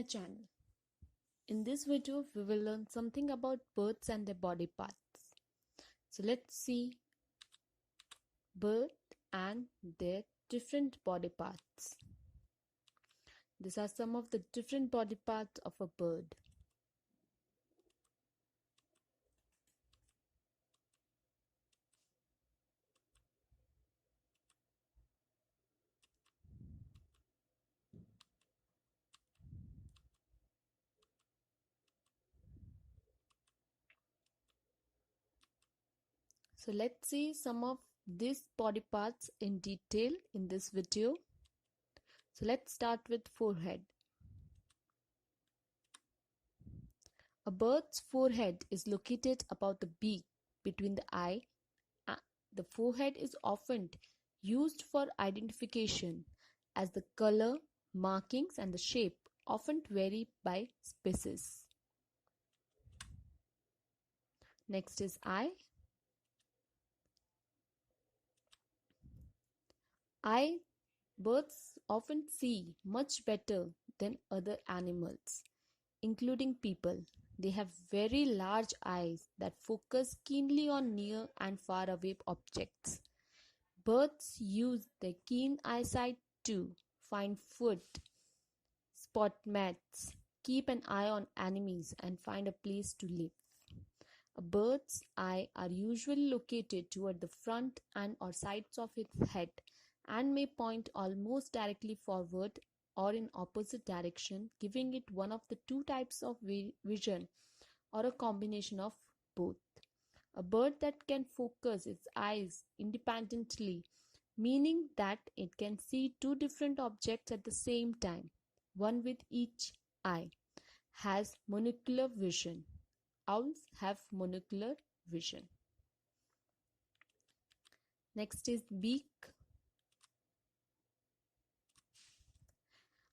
channel. In this video, we will learn something about birds and their body parts. So let's see bird and their different body parts. These are some of the different body parts of a bird. So let's see some of these body parts in detail in this video. So let's start with forehead. A bird's forehead is located above the beak between the eye. The forehead is often used for identification as the color, markings and the shape often vary by species. Next is eye. Birds often see much better than other animals, including people. They have very large eyes that focus keenly on near and far away objects. Birds use their keen eyesight to find food, spot mates, keep an eye on enemies, and find a place to live. A bird's eyes are usually located toward the front and or sides of its head and may point almost directly forward or in opposite direction, giving it one of the two types of vision or a combination of both. A bird that can focus its eyes independently, meaning that it can see two different objects at the same time, one with each eye, has monocular vision. Owls have monocular vision. Next is beak.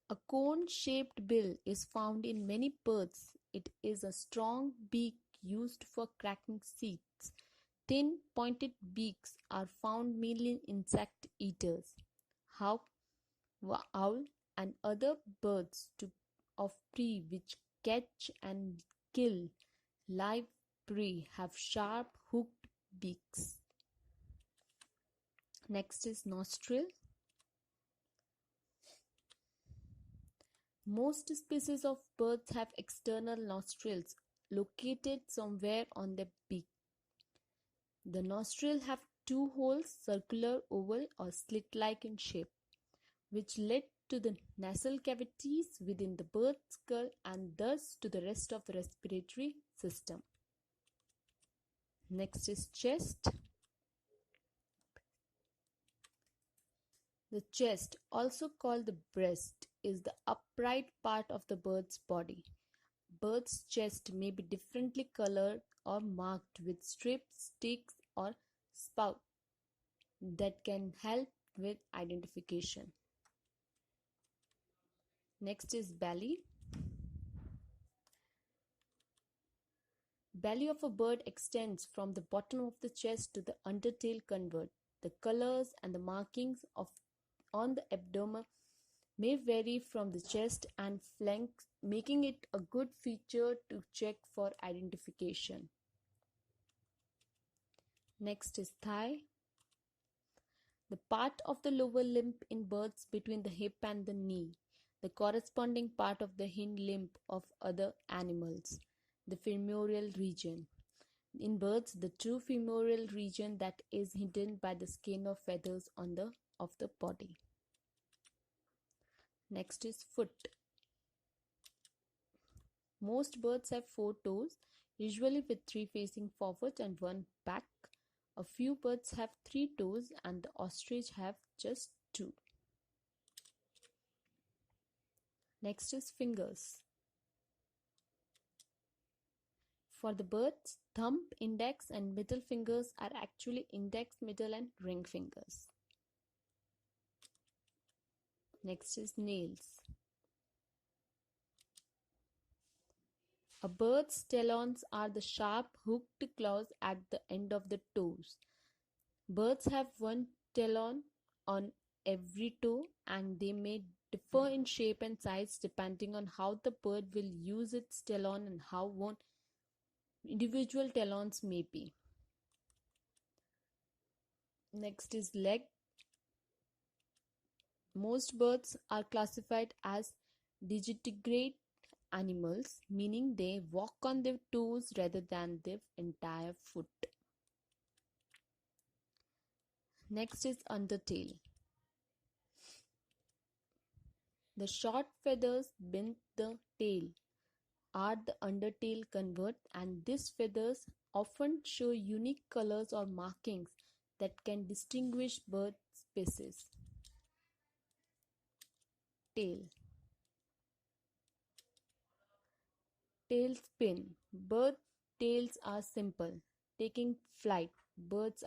A cone-shaped bill is found in many birds. It is a strong beak used for cracking seeds. Thin, pointed beaks are found mainly in insect eaters, hawk, owl, and other birds of prey which catch and kill live prey have sharp, hooked beaks. Next is nostril. Most species of birds have external nostrils located somewhere on their beak. The nostrils have two holes, circular, oval, or slit-like in shape, which lead to the nasal cavities within the bird's skull and thus to the rest of the respiratory system. Next is chest. The chest, also called the breast, is the upright part of the bird's body. Bird's chest may be differently colored or marked with strips, sticks, or spout that can help with identification. Next is belly. Belly of a bird extends from the bottom of the chest to the undertail convert. The colors and the markings on the abdomen may vary from the chest and flanks, making it a good feature to check for identification. Next is thigh. The part of the lower limb in birds between the hip and the knee, the corresponding part of the hind limb of other animals, the femoral region. In birds, the true femoral region that is hidden by the skin or feathers of the body. Next is foot. Most birds have 4 toes, usually with 3 facing forward and 1 back. A few birds have 3 toes and the ostrich have just 2. Next is fingers. For the birds, thumb, index and middle fingers are actually index, middle and ring fingers. Next is nails. A bird's talons are the sharp hooked claws at the end of the toes. Birds have 1 talon on every toe and they may differ in shape and size depending on how the bird will use its talon and how worn individual talons may be. Next is leg. Most birds are classified as digitigrade animals, meaning they walk on their toes rather than their entire foot. Next is undertail. The short feathers beneath the tail are the undertail convert, and these feathers often show unique colors or markings that can distinguish bird species. Tail. Tailspin. Bird tails are simple. Taking flight, birds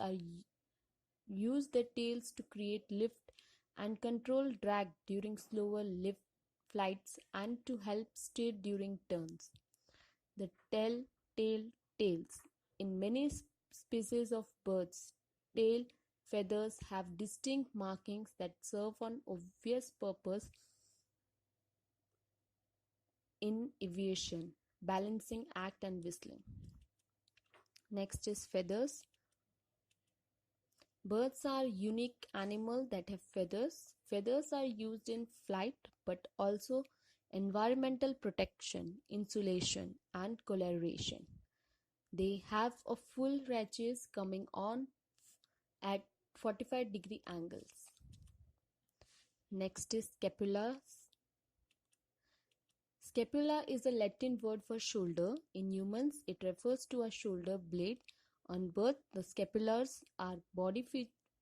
use their tails to create lift and control drag during slower lift flights and to help steer during turns. The telltale tails. In many species of birds, tail feathers have distinct markings that serve an obvious purpose in aviation, balancing act and whistling. Next is feathers. Birds are unique animals that have feathers. Feathers are used in flight but also environmental protection, insulation and coloration. They have a full ridges coming on at 45-degree angles. Next is scapula. Scapula is a Latin word for shoulder. In humans, it refers to a shoulder blade. On birds, the scapulars are body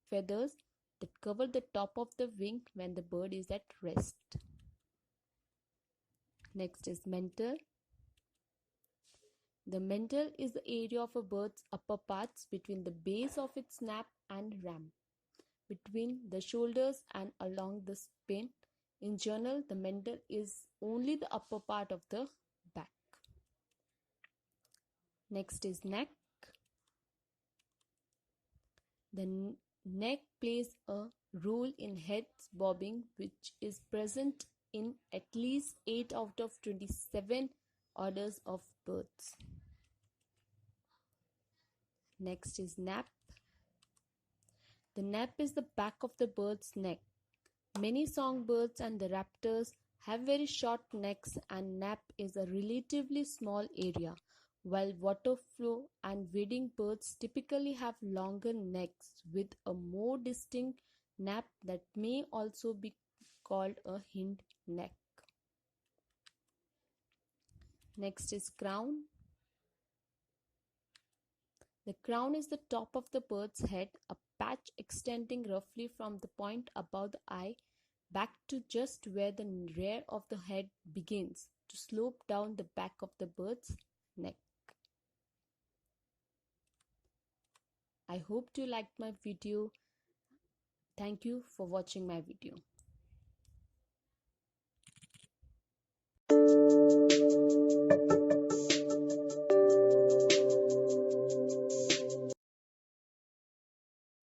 feathers that cover the top of the wing when the bird is at rest. Next is mental. The mental is the area of a bird's upper parts between the base of its nape and ram, between the shoulders and along the spine. In general, the mental is only the upper part of the back. Next is neck. The neck plays a role in head bobbing, which is present in at least 8 out of 27 orders of birds. Next is nape. The nape is the back of the bird's neck. Many songbirds and the raptors have very short necks, and nape is a relatively small area, while waterfowl and wading birds typically have longer necks with a more distinct nape that may also be called a hind neck. Next is crown. The crown is the top of the bird's head, a patch extending roughly from the point above the eye back to just where the rear of the head begins to slope down the back of the bird's neck. I hope you liked my video. Thank you for watching my video.